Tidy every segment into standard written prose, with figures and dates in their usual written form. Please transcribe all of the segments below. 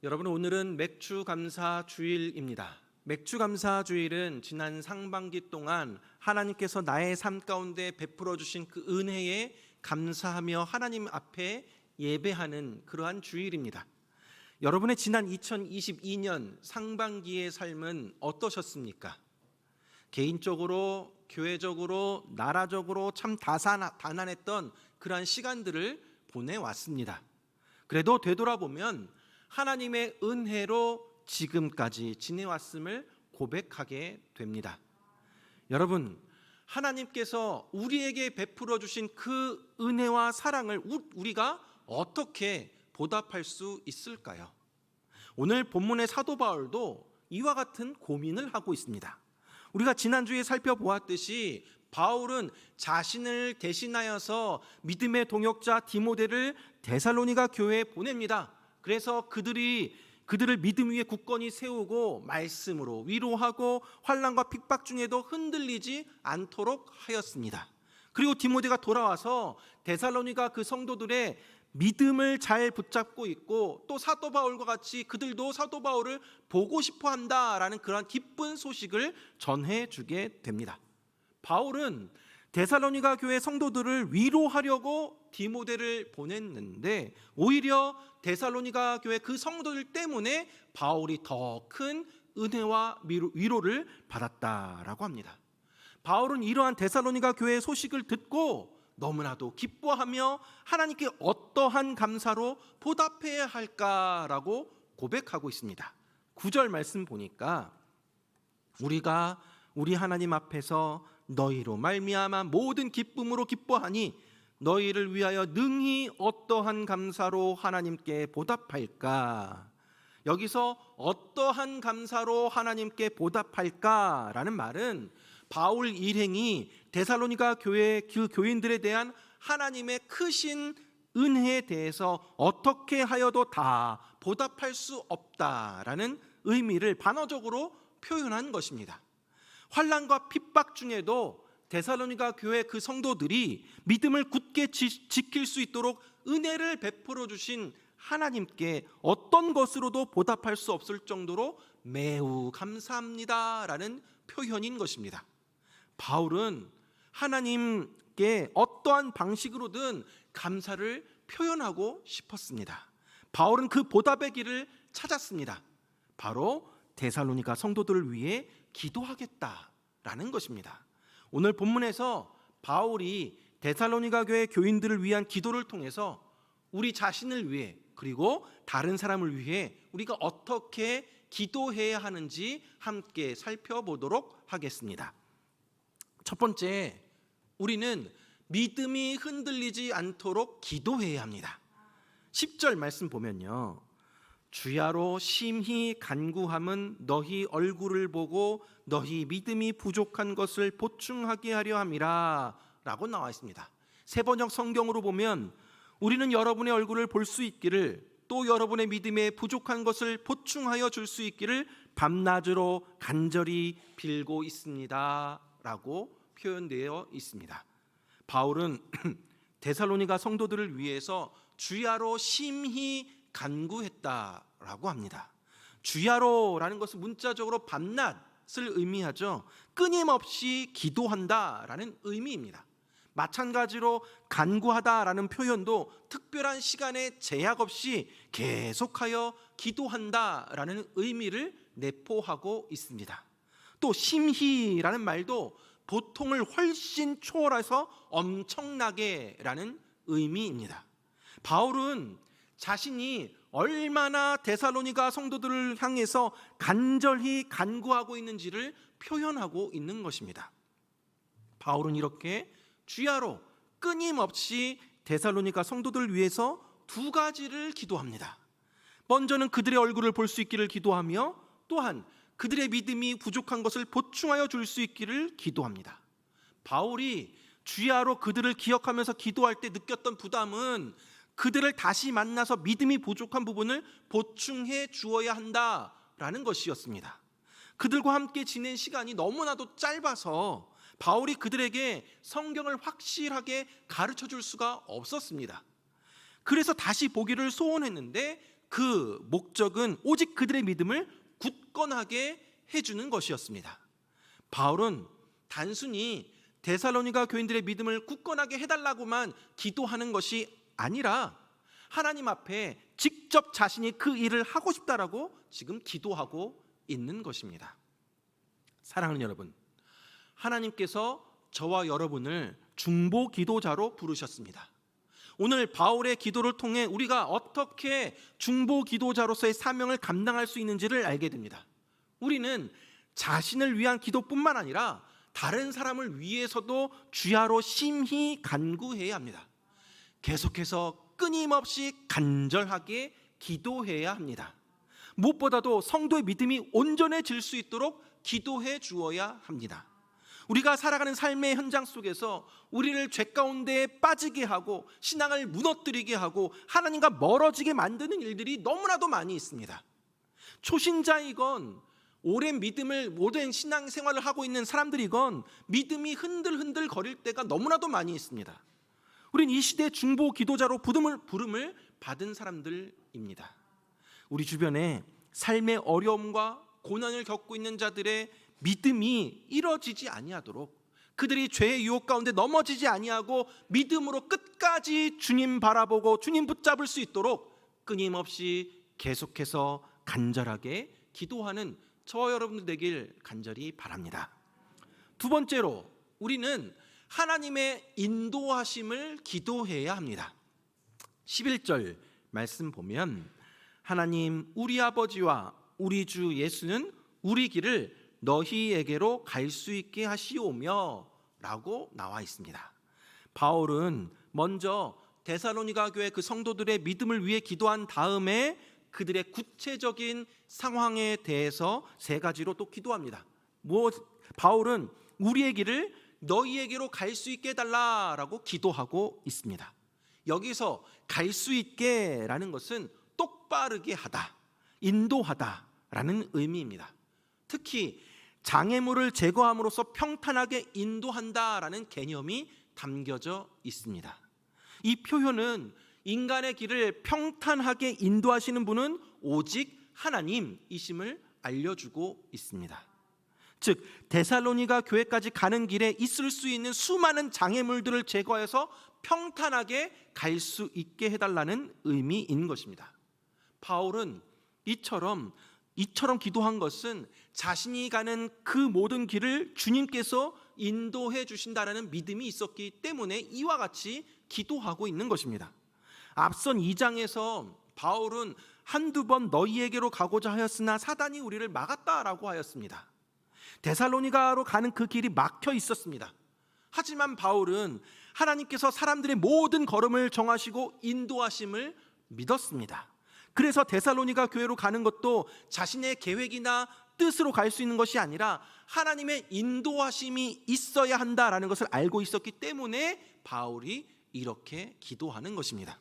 여러분, 오늘은 맥주감사주일입니다. 맥주감사주일은 지난 상반기 동안 하나님께서 나의 삶 가운데 베풀어 주신 그 은혜에 감사하며 하나님 앞에 예배하는 그러한 주일입니다. 여러분의 지난 2022년 상반기의 삶은 어떠셨습니까? 개인적으로, 교회적으로, 나라적으로 참 다난했던 그러한 시간들을 보내왔습니다. 그래도 되돌아보면 하나님의 은혜로 지금까지 지내왔음을 고백하게 됩니다. 여러분, 하나님께서 우리에게 베풀어 주신 그 은혜와 사랑을 우리가 어떻게 보답할 수 있을까요? 오늘 본문의 사도 바울도 이와 같은 고민을 하고 있습니다. 우리가 지난주에 살펴보았듯이 바울은 자신을 대신하여서 믿음의 동역자 디모데를 데살로니가 교회에 보냅니다. 그래서 그들을 믿음 위에 굳건히 세우고 말씀으로 위로하고 환난과 핍박 중에도 흔들리지 않도록 하였습니다. 그리고 디모데가 돌아와서 데살로니가 그 성도들의 믿음을 잘 붙잡고 있고 또 사도 바울과 같이 그들도 사도 바울을 보고 싶어 한다라는 그런 기쁜 소식을 전해주게 됩니다. 바울은 데살로니가 교회 성도들을 위로하려고 디모데를 보냈는데 오히려 데살로니가 교회 그 성도들 때문에 바울이 더 큰 은혜와 위로를 받았다라고 합니다. 바울은 이러한 데살로니가 교회의 소식을 듣고 너무나도 기뻐하며 하나님께 어떠한 감사로 보답해야 할까라고 고백하고 있습니다. 9절 말씀 보니까 우리가 우리 하나님 앞에서 너희로 말미암아 모든 기쁨으로 기뻐하니 너희를 위하여 능히 어떠한 감사로 하나님께 보답할까? 여기서 어떠한 감사로 하나님께 보답할까라는 말은 바울 일행이 데살로니가 교회 그 교인들에 대한 하나님의 크신 은혜에 대해서 어떻게 하여도 다 보답할 수 없다라는 의미를 반어적으로 표현한 것입니다. 환난과 핍박 중에도 데살로니가 교회 그 성도들이 믿음을 굳게 지킬 수 있도록 은혜를 베풀어 주신 하나님께 어떤 것으로도 보답할 수 없을 정도로 매우 감사합니다라는 표현인 것입니다. 바울은 하나님께 어떠한 방식으로든 감사를 표현하고 싶었습니다. 바울은 그 보답의 길을 찾았습니다. 바로 데살로니가 성도들을 위해 기도하겠다라는 것입니다. 오늘 본문에서 바울이 데살로니가 교회 교인들을 위한 기도를 통해서 우리 자신을 위해 그리고 다른 사람을 위해 우리가 어떻게 기도해야 하는지 함께 살펴보도록 하겠습니다. 첫 번째, 우리는 믿음이 흔들리지 않도록 기도해야 합니다. 10절 말씀 보면요, 주야로 심히 간구함은 너희 얼굴을 보고 너희 믿음이 부족한 것을 보충하게 하려 함이라 라고 나와 있습니다. 세번역 성경으로 보면 우리는 여러분의 얼굴을 볼 수 있기를 또 여러분의 믿음에 부족한 것을 보충하여 줄 수 있기를 밤낮으로 간절히 빌고 있습니다 라고 표현되어 있습니다. 바울은 데살로니가 성도들을 위해서 주야로 심히 간구했다라고 합니다. 주야로라는 것은 문자적으로 밤낮을 의미하죠. 끊임없이 기도한다라는 의미입니다. 마찬가지로 간구하다라는 표현도 특별한 시간에 제약 없이 계속하여 기도한다라는 의미를 내포하고 있습니다. 또 심히라는 말도 보통을 훨씬 초월해서 엄청나게라는 의미입니다. 바울은 자신이 얼마나 데살로니가 성도들을 향해서 간절히 간구하고 있는지를 표현하고 있는 것입니다. 바울은 이렇게 주야로 끊임없이 데살로니가 성도들을 위해서 두 가지를 기도합니다. 먼저는 그들의 얼굴을 볼 수 있기를 기도하며 또한 그들의 믿음이 부족한 것을 보충하여 줄 수 있기를 기도합니다. 바울이 주야로 그들을 기억하면서 기도할 때 느꼈던 부담은 그들을 다시 만나서 믿음이 부족한 부분을 보충해 주어야 한다라는 것이었습니다. 그들과 함께 지낸 시간이 너무나도 짧아서 바울이 그들에게 성경을 확실하게 가르쳐 줄 수가 없었습니다. 그래서 다시 보기를 소원했는데 그 목적은 오직 그들의 믿음을 굳건하게 해주는 것이었습니다. 바울은 단순히 데살로니가 교인들의 믿음을 굳건하게 해달라고만 기도하는 것이 아니라 하나님 앞에 직접 자신이 그 일을 하고 싶다라고 지금 기도하고 있는 것입니다. 사랑하는 여러분, 하나님께서 저와 여러분을 중보 기도자로 부르셨습니다. 오늘 바울의 기도를 통해 우리가 어떻게 중보 기도자로서의 사명을 감당할 수 있는지를 알게 됩니다. 우리는 자신을 위한 기도뿐만 아니라 다른 사람을 위해서도 주야로 심히 간구해야 합니다. 계속해서 끊임없이 간절하게 기도해야 합니다. 무엇보다도 성도의 믿음이 온전해질 수 있도록 기도해 주어야 합니다. 우리가 살아가는 삶의 현장 속에서 우리를 죄 가운데 빠지게 하고 신앙을 무너뜨리게 하고 하나님과 멀어지게 만드는 일들이 너무나도 많이 있습니다. 초신자이건 오랜 신앙 생활을 하고 있는 사람들이건 믿음이 흔들흔들 거릴 때가 너무나도 많이 있습니다. 우린 이 시대 중보 기도자로 부름을 받은 사람들입니다. 우리 주변에 삶의 어려움과 고난을 겪고 있는 자들의 믿음이 이뤄지지 아니하도록, 그들이 죄의 유혹 가운데 넘어지지 아니하고 믿음으로 끝까지 주님 바라보고 주님 붙잡을 수 있도록 끊임없이 계속해서 간절하게 기도하는 저와 여러분들 되길 간절히 바랍니다. 두 번째로 우리는 하나님의 인도하심을 기도해야 합니다. 11절 말씀 보면 하나님 우리 아버지와 우리 주 예수는 우리 길을 너희에게로 갈 수 있게 하시오며 라고 나와 있습니다. 바울은 먼저 데살로니가 교회 그 성도들의 믿음을 위해 기도한 다음에 그들의 구체적인 상황에 대해서 세 가지로 또 기도합니다. 바울은 우리의 길을 너희에게로 갈 수 있게 해달라라고 기도하고 있습니다. 여기서 갈 수 있게라는 것은 똑바르게 하다, 인도하다라는 의미입니다. 특히 장애물을 제거함으로써 평탄하게 인도한다라는 개념이 담겨져 있습니다. 이 표현은 인간의 길을 평탄하게 인도하시는 분은 오직 하나님이심을 알려주고 있습니다. 즉 데살로니가 교회까지 가는 길에 있을 수 있는 수많은 장애물들을 제거해서 평탄하게 갈 수 있게 해달라는 의미인 것입니다. 바울은 이처럼 기도한 것은 자신이 가는 그 모든 길을 주님께서 인도해 주신다라는 믿음이 있었기 때문에 이와 같이 기도하고 있는 것입니다. 앞선 2장에서 바울은 한두 번 너희에게로 가고자 하였으나 사단이 우리를 막았다라고 하였습니다. 데살로니가로 가는 그 길이 막혀 있었습니다. 하지만 바울은 하나님께서 사람들의 모든 걸음을 정하시고 인도하심을 믿었습니다. 그래서 데살로니가 교회로 가는 것도 자신의 계획이나 뜻으로 갈 수 있는 것이 아니라 하나님의 인도하심이 있어야 한다라는 것을 알고 있었기 때문에 바울이 이렇게 기도하는 것입니다.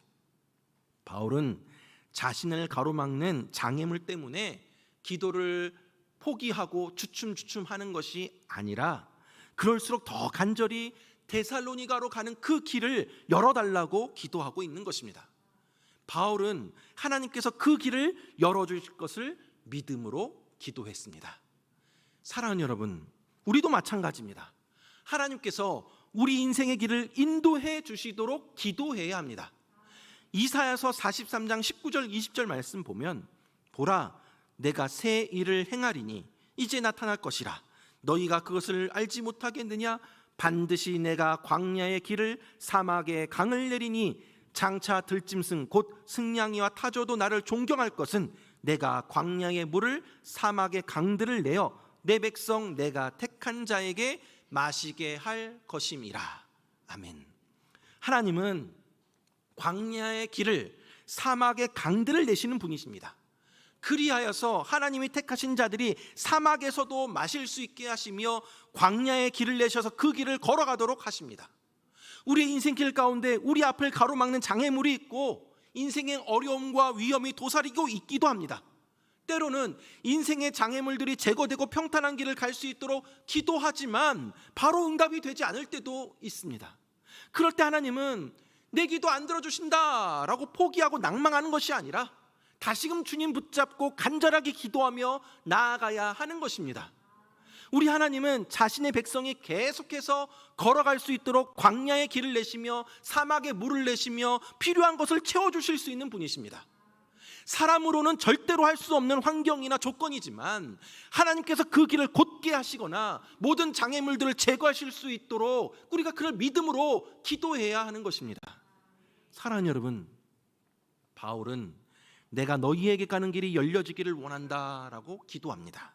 바울은 자신을 가로막는 장애물 때문에 기도를 포기하고 주춤주춤하는 것이 아니라 그럴수록 더 간절히 데살로니가로 가는 그 길을 열어달라고 기도하고 있는 것입니다. 바울은 하나님께서 그 길을 열어주실 것을 믿음으로 기도했습니다. 사랑하는 여러분, 우리도 마찬가지입니다. 하나님께서 우리 인생의 길을 인도해 주시도록 기도해야 합니다. 이사야서 43장 19절 20절 말씀 보면 보라 내가 새 일을 행하리니 이제 나타날 것이라 너희가 그것을 알지 못하겠느냐 반드시 내가 광야의 길을 사막의 강을 내리니 장차 들짐승 곧 승냥이와 타조도 나를 존경할 것은 내가 광야의 물을 사막의 강들을 내어 내 백성 내가 택한 자에게 마시게 할 것임이라. 아멘. 하나님은 광야의 길을 사막의 강들을 내시는 분이십니다. 그리하여서 하나님이 택하신 자들이 사막에서도 마실 수 있게 하시며 광야의 길을 내셔서 그 길을 걸어가도록 하십니다. 우리의 인생길 가운데 우리 앞을 가로막는 장애물이 있고 인생의 어려움과 위험이 도사리고 있기도 합니다. 때로는 인생의 장애물들이 제거되고 평탄한 길을 갈 수 있도록 기도하지만 바로 응답이 되지 않을 때도 있습니다. 그럴 때 하나님은 내 기도 안 들어주신다라고 포기하고 낭망하는 것이 아니라 다시금 주님 붙잡고 간절하게 기도하며 나아가야 하는 것입니다. 우리 하나님은 자신의 백성이 계속해서 걸어갈 수 있도록 광야의 길을 내시며 사막에 물을 내시며 필요한 것을 채워주실 수 있는 분이십니다. 사람으로는 절대로 할 수 없는 환경이나 조건이지만 하나님께서 그 길을 곧게 하시거나 모든 장애물들을 제거하실 수 있도록 우리가 그를 믿음으로 기도해야 하는 것입니다. 사랑하는 여러분, 바울은 내가 너희에게 가는 길이 열려지기를 원한다라고 기도합니다.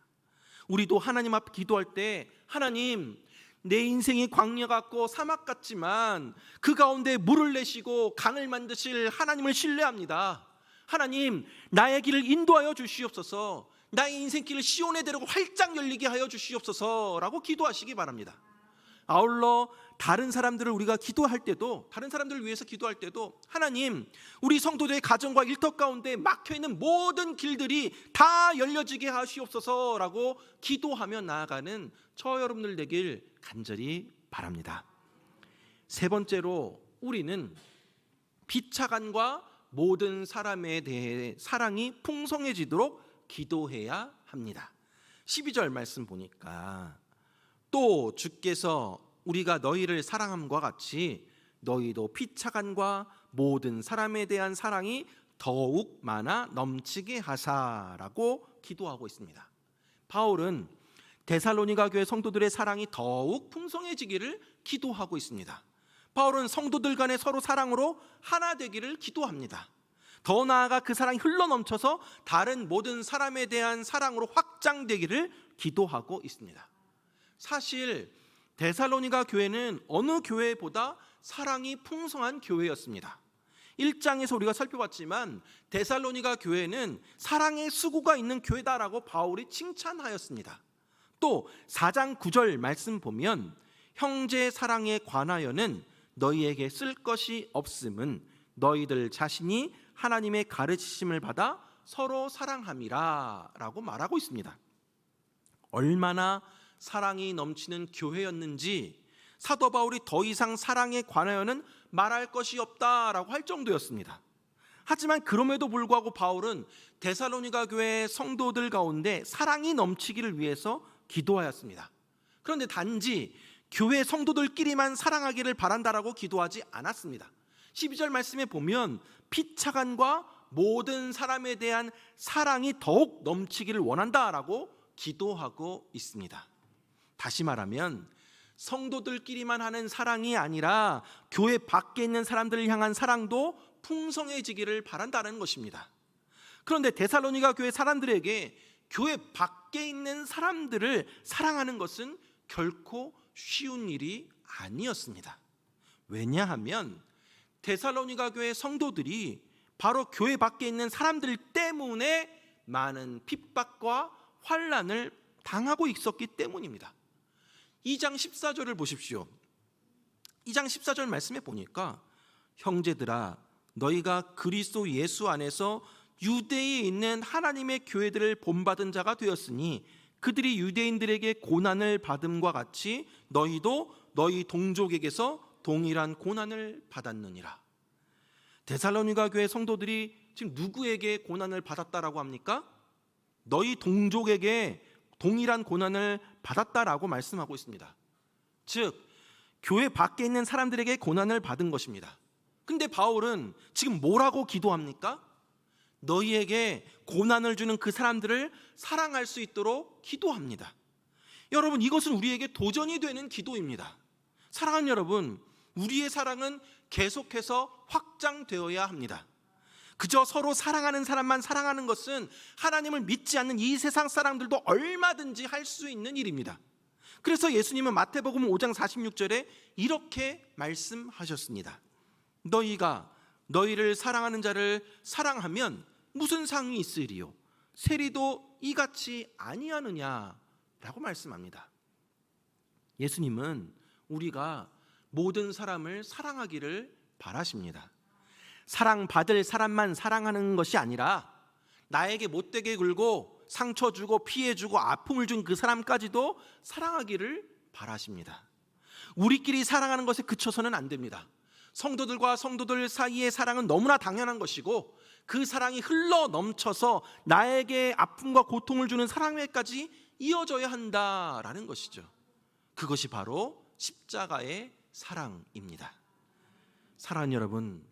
우리도 하나님 앞 기도할 때 하나님, 내 인생이 광야 같고 사막 같지만 그 가운데 물을 내시고 강을 만드실 하나님을 신뢰합니다. 하나님, 나의 길을 인도하여 주시옵소서. 나의 인생길을 시온의 대로가 활짝 열리게 하여 주시옵소서라고 기도하시기 바랍니다. 아울러 다른 사람들을 우리가 기도할 때도, 다른 사람들을 위해서 기도할 때도 하나님, 우리 성도들의 가정과 일터 가운데 막혀있는 모든 길들이 다 열려지게 하시옵소서라고 기도하며 나아가는 저 여러분들 되길 간절히 바랍니다. 세 번째로 우리는 비차간과 모든 사람에 대해 사랑이 풍성해지도록 기도해야 합니다. 12절 말씀 보니까 또 주께서 우리가 너희를 사랑함과 같이 너희도 피차간과 모든 사람에 대한 사랑이 더욱 많아 넘치게 하사라고 기도하고 있습니다. 바울은 데살로니가 교회 성도들의 사랑이 더욱 풍성해지기를 기도하고 있습니다. 바울은 성도들 간에 서로 사랑으로 하나 되기를 기도합니다. 더 나아가 그 사랑이 흘러넘쳐서 다른 모든 사람에 대한 사랑으로 확장되기를 기도하고 있습니다. 사실 데살로니가 교회는 어느 교회보다 사랑이 풍성한 교회였습니다. 1장에서 우리가 살펴봤지만 데살로니가 교회는 사랑의 수고가 있는 교회다라고 바울이 칭찬하였습니다. 또 4장 9절 말씀 보면 형제 사랑에 관하여는 너희에게 쓸 것이 없음은 너희들 자신이 하나님의 가르치심을 받아 서로 사랑함이라 라고 말하고 있습니다. 얼마나 사랑이 넘치는 교회였는지 사도 바울이 더 이상 사랑에 관하여는 말할 것이 없다라고 할 정도였습니다. 하지만 그럼에도 불구하고 바울은 데살로니가 교회 성도들 가운데 사랑이 넘치기를 위해서 기도하였습니다. 그런데 단지 교회 성도들끼리만 사랑하기를 바란다라고 기도하지 않았습니다. 12절 말씀에 보면 피차간과 모든 사람에 대한 사랑이 더욱 넘치기를 원한다라고 기도하고 있습니다. 다시 말하면 성도들끼리만 하는 사랑이 아니라 교회 밖에 있는 사람들을 향한 사랑도 풍성해지기를 바란다는 것입니다. 그런데 데살로니가 교회 사람들에게 교회 밖에 있는 사람들을 사랑하는 것은 결코 쉬운 일이 아니었습니다. 왜냐하면 데살로니가 교회 성도들이 바로 교회 밖에 있는 사람들 때문에 많은 핍박과 환난을 당하고 있었기 때문입니다. 2장 14절을 보십시오. 2장 14절 말씀에 보니까 형제들아 너희가 그리스도 예수 안에서 유대에 있는 하나님의 교회들을 본받은 자가 되었으니 그들이 유대인들에게 고난을 받음과 같이 너희도 너희 동족에게서 동일한 고난을 받았느니라. 데살로니가 교회 성도들이 지금 누구에게 고난을 받았다라고 합니까? 너희 동족에게 동일한 고난을 받았다라고 말씀하고 있습니다. 즉 교회 밖에 있는 사람들에게 고난을 받은 것입니다. 근데 바울은 지금 뭐라고 기도합니까? 너희에게 고난을 주는 그 사람들을 사랑할 수 있도록 기도합니다. 여러분, 이것은 우리에게 도전이 되는 기도입니다. 사랑하는 여러분, 우리의 사랑은 계속해서 확장되어야 합니다. 그저 서로 사랑하는 사람만 사랑하는 것은 하나님을 믿지 않는 이 세상 사람들도 얼마든지 할 수 있는 일입니다. 그래서 예수님은 마태복음 5장 46절에 이렇게 말씀하셨습니다. 너희가 너희를 사랑하는 자를 사랑하면 무슨 상이 있으리요? 세리도 이같이 아니하느냐라고 말씀합니다. 예수님은 우리가 모든 사람을 사랑하기를 바라십니다. 사랑받을 사람만 사랑하는 것이 아니라 나에게 못되게 굴고 상처 주고 피해 주고 아픔을 준 그 사람까지도 사랑하기를 바라십니다. 우리끼리 사랑하는 것에 그쳐서는 안 됩니다. 성도들과 성도들 사이의 사랑은 너무나 당연한 것이고 그 사랑이 흘러 넘쳐서 나에게 아픔과 고통을 주는 사랑에까지 이어져야 한다라는 것이죠. 그것이 바로 십자가의 사랑입니다. 사랑하는 여러분,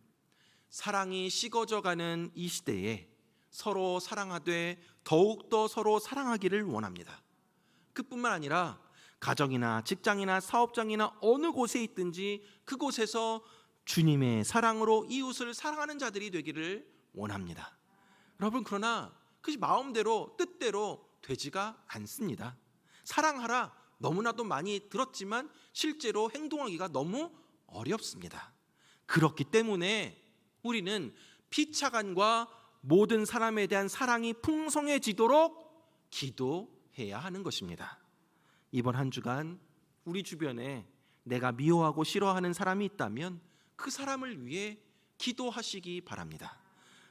사랑이 식어져가는 이 시대에 서로 사랑하되 더욱더 서로 사랑하기를 원합니다. 그뿐만 아니라 가정이나 직장이나 사업장이나 어느 곳에 있든지 그곳에서 주님의 사랑으로 이웃을 사랑하는 자들이 되기를 원합니다. 여러분, 그러나 그것이 마음대로 뜻대로 되지가 않습니다. 사랑하라 너무나도 많이 들었지만 실제로 행동하기가 너무 어렵습니다. 그렇기 때문에 우리는 피차간과 모든 사람에 대한 사랑이 풍성해지도록 기도해야 하는 것입니다. 이번 한 주간 우리 주변에 내가 미워하고 싫어하는 사람이 있다면 그 사람을 위해 기도하시기 바랍니다.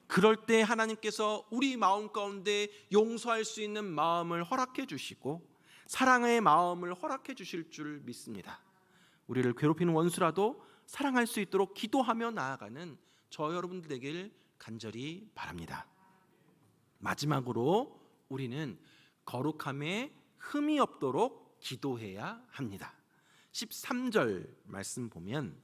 그럴 때 하나님께서 우리 마음 가운데 용서할 수 있는 마음을 허락해 주시고 사랑의 마음을 허락해 주실 줄 믿습니다. 우리를 괴롭히는 원수라도 사랑할 수 있도록 기도하며 나아가는 저 여러분들 되길 간절히 바랍니다. 마지막으로 우리는 거룩함에 흠이 없도록 기도해야 합니다. 13절 말씀 보면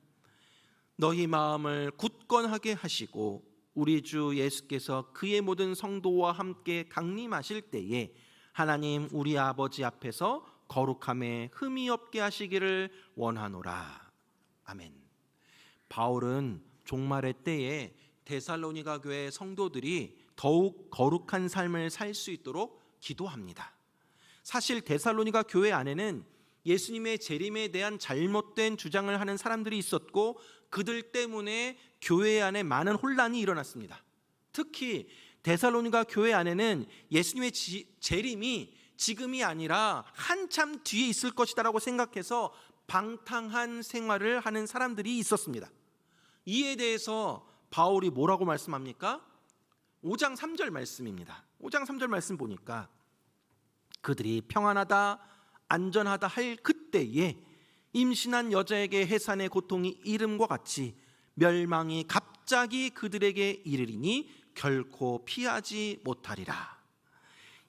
너희 마음을 굳건하게 하시고 우리 주 예수께서 그의 모든 성도와 함께 강림하실 때에 하나님 우리 아버지 앞에서 거룩함에 흠이 없게 하시기를 원하노라. 아멘. 바울은 종말의 때에 데살로니가 교회 성도들이 더욱 거룩한 삶을 살 수 있도록 기도합니다. 사실 데살로니가 교회 안에는 예수님의 재림에 대한 잘못된 주장을 하는 사람들이 있었고 그들 때문에 교회 안에 많은 혼란이 일어났습니다. 특히 데살로니가 교회 안에는 예수님의 재림이 지금이 아니라 한참 뒤에 있을 것이다라고 생각해서 방탕한 생활을 하는 사람들이 있었습니다. 이에 대해서 바울이 뭐라고 말씀합니까? 5장 3절 말씀입니다. 5장 3절 말씀 보니까 그들이 평안하다 안전하다 할 그때에 임신한 여자에게 해산의 고통이 이름과 같이 멸망이 갑자기 그들에게 이르리니 결코 피하지 못하리라.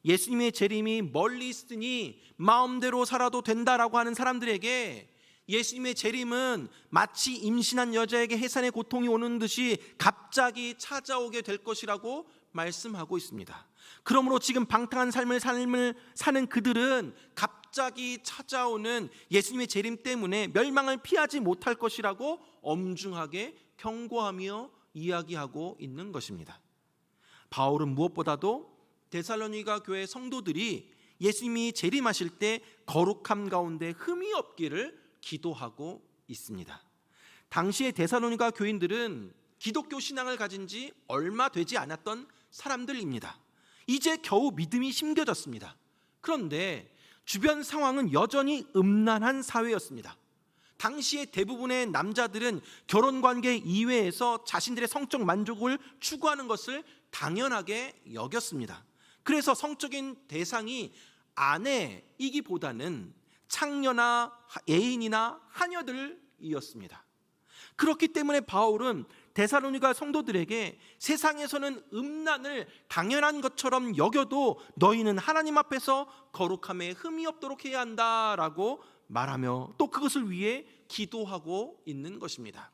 예수님의 재림이 멀리 있으니 마음대로 살아도 된다라고 하는 사람들에게 예수님의 재림은 마치 임신한 여자에게 해산의 고통이 오는 듯이 갑자기 찾아오게 될 것이라고 말씀하고 있습니다. 그러므로 지금 방탕한 삶을 사는 그들은 갑자기 찾아오는 예수님의 재림 때문에 멸망을 피하지 못할 것이라고 엄중하게 경고하며 이야기하고 있는 것입니다. 바울은 무엇보다도 데살로니가 교회 성도들이 예수님이 재림하실 때 거룩함 가운데 흠이 없기를 기도하고 있습니다. 당시의 데살로니가 교인들은 기독교 신앙을 가진 지 얼마 되지 않았던 사람들입니다. 이제 겨우 믿음이 심겨졌습니다. 그런데 주변 상황은 여전히 음란한 사회였습니다. 당시의 대부분의 남자들은 결혼관계 이외에서 자신들의 성적 만족을 추구하는 것을 당연하게 여겼습니다. 그래서 성적인 대상이 아내이기보다는 창녀나 애인이나 하녀들이었습니다. 그렇기 때문에 바울은 데살로니가 성도들에게 세상에서는 음란을 당연한 것처럼 여겨도 너희는 하나님 앞에서 거룩함에 흠이 없도록 해야 한다라고 말하며 또 그것을 위해 기도하고 있는 것입니다.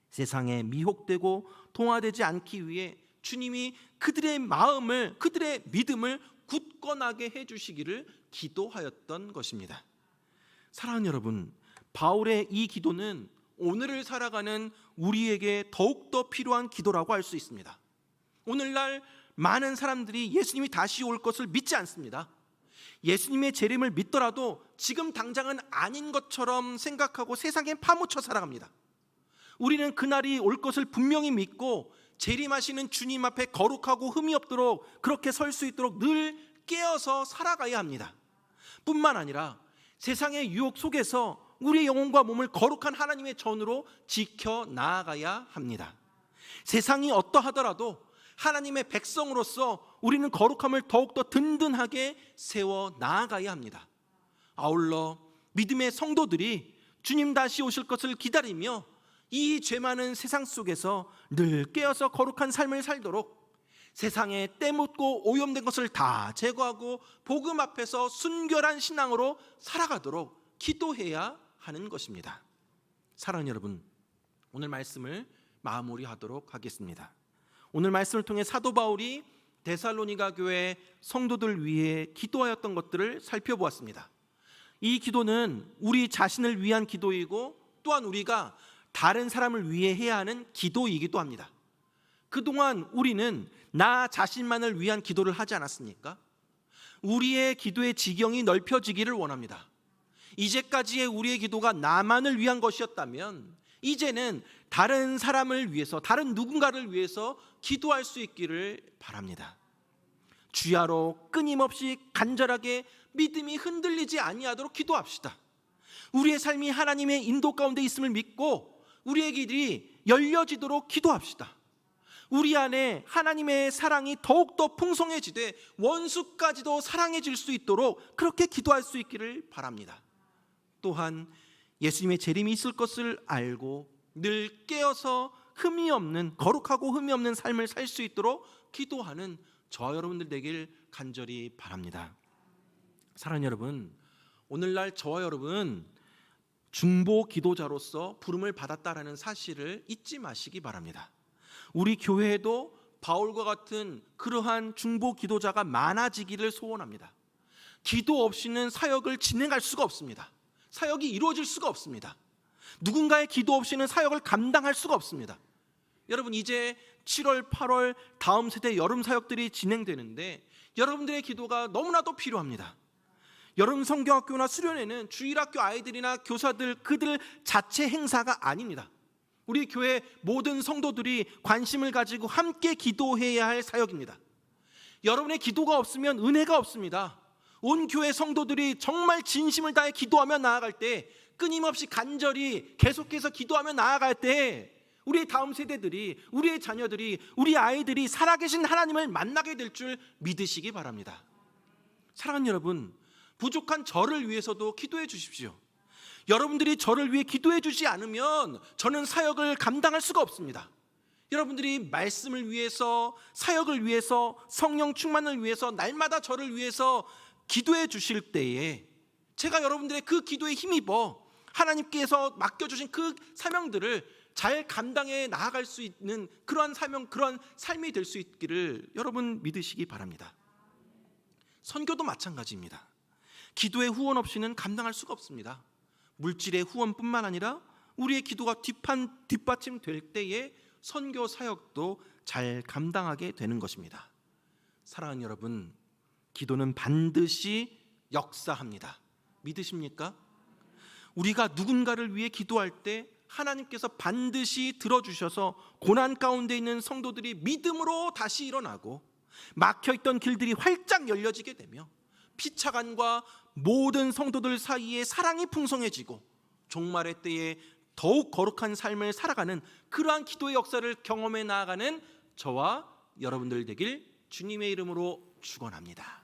세상에 미혹되고 동화되지 않기 위해 주님이 그들의 마음을, 그들의 믿음을 굳건하게 해주시기를 기도하였던 것입니다. 사랑하는 여러분, 바울의 이 기도는 오늘을 살아가는 우리에게 더욱더 필요한 기도라고 할 수 있습니다. 오늘날 많은 사람들이 예수님이 다시 올 것을 믿지 않습니다. 예수님의 재림을 믿더라도 지금 당장은 아닌 것처럼 생각하고 세상에 파묻혀 살아갑니다. 우리는 그날이 올 것을 분명히 믿고 재림하시는 주님 앞에 거룩하고 흠이 없도록 그렇게 설 수 있도록 늘 깨어서 살아가야 합니다. 뿐만 아니라 세상의 유혹 속에서 우리의 영혼과 몸을 거룩한 하나님의 전으로 지켜 나아가야 합니다. 세상이 어떠하더라도 하나님의 백성으로서 우리는 거룩함을 더욱더 든든하게 세워 나아가야 합니다. 아울러 믿음의 성도들이 주님 다시 오실 것을 기다리며 이 죄 많은 세상 속에서 늘 깨어서 거룩한 삶을 살도록 세상에 때 묻고 오염된 것을 다 제거하고 복음 앞에서 순결한 신앙으로 살아가도록 기도해야 하는 것입니다. 사랑하는 여러분, 오늘 말씀을 마무리하도록 하겠습니다. 오늘 말씀을 통해 사도 바울이 데살로니가 교회 성도들 위해 기도하였던 것들을 살펴보았습니다. 이 기도는 우리 자신을 위한 기도이고 또한 우리가 다른 사람을 위해 해야 하는 기도이기도 합니다. 그동안 우리는 나 자신만을 위한 기도를 하지 않았습니까? 우리의 기도의 지경이 넓혀지기를 원합니다. 이제까지의 우리의 기도가 나만을 위한 것이었다면 이제는 다른 사람을 위해서, 다른 누군가를 위해서 기도할 수 있기를 바랍니다. 주야로 끊임없이 간절하게 믿음이 흔들리지 아니하도록 기도합시다. 우리의 삶이 하나님의 인도 가운데 있음을 믿고 우리의 길이 열려지도록 기도합시다. 우리 안에 하나님의 사랑이 더욱더 풍성해지되 원수까지도 사랑해질 수 있도록 그렇게 기도할 수 있기를 바랍니다. 또한 예수님의 재림이 있을 것을 알고 늘 깨어서 흠이 없는, 거룩하고 흠이 없는 삶을 살 수 있도록 기도하는 저와 여러분들 되길 간절히 바랍니다. 사랑하는 여러분, 오늘날 저와 여러분 중보 기도자로서 부름을 받았다라는 사실을 잊지 마시기 바랍니다. 우리 교회에도 바울과 같은 그러한 중보 기도자가 많아지기를 소원합니다. 기도 없이는 사역을 진행할 수가 없습니다. 사역이 이루어질 수가 없습니다. 누군가의 기도 없이는 사역을 감당할 수가 없습니다. 여러분, 이제 7월, 8월 다음 세대 여름 사역들이 진행되는데 여러분들의 기도가 너무나도 필요합니다. 여름 성경학교나 수련회는 주일학교 아이들이나 교사들 그들 자체 행사가 아닙니다. 우리 교회 모든 성도들이 관심을 가지고 함께 기도해야 할 사역입니다. 여러분의 기도가 없으면 은혜가 없습니다. 온 교회 성도들이 정말 진심을 다해 기도하며 나아갈 때, 끊임없이 간절히 계속해서 기도하며 나아갈 때 우리의 다음 세대들이, 우리의 자녀들이, 우리 아이들이 살아계신 하나님을 만나게 될 줄 믿으시기 바랍니다. 사랑하는 여러분, 부족한 저를 위해서도 기도해 주십시오. 여러분들이 저를 위해 기도해 주지 않으면 저는 사역을 감당할 수가 없습니다. 여러분들이 말씀을 위해서, 사역을 위해서, 성령 충만을 위해서 날마다 저를 위해서 기도해 주실 때에 제가 여러분들의 그 기도에 힘입어 하나님께서 맡겨주신 그 사명들을 잘 감당해 나아갈 수 있는 그러한 사명, 그러한 삶이 될 수 있기를 여러분 믿으시기 바랍니다. 선교도 마찬가지입니다. 기도의 후원 없이는 감당할 수가 없습니다. 물질의 후원뿐만 아니라 우리의 기도가 뒷받침될 때에 선교 사역도 잘 감당하게 되는 것입니다. 사랑하는 여러분, 기도는 반드시 역사합니다. 믿으십니까? 우리가 누군가를 위해 기도할 때 하나님께서 반드시 들어주셔서 고난 가운데 있는 성도들이 믿음으로 다시 일어나고 막혀있던 길들이 활짝 열려지게 되며 피차간과 모든 성도들 사이에 사랑이 풍성해지고 종말의 때에 더욱 거룩한 삶을 살아가는 그러한 기도의 역사를 경험해 나아가는 저와 여러분들 되길 주님의 이름으로 축원합니다.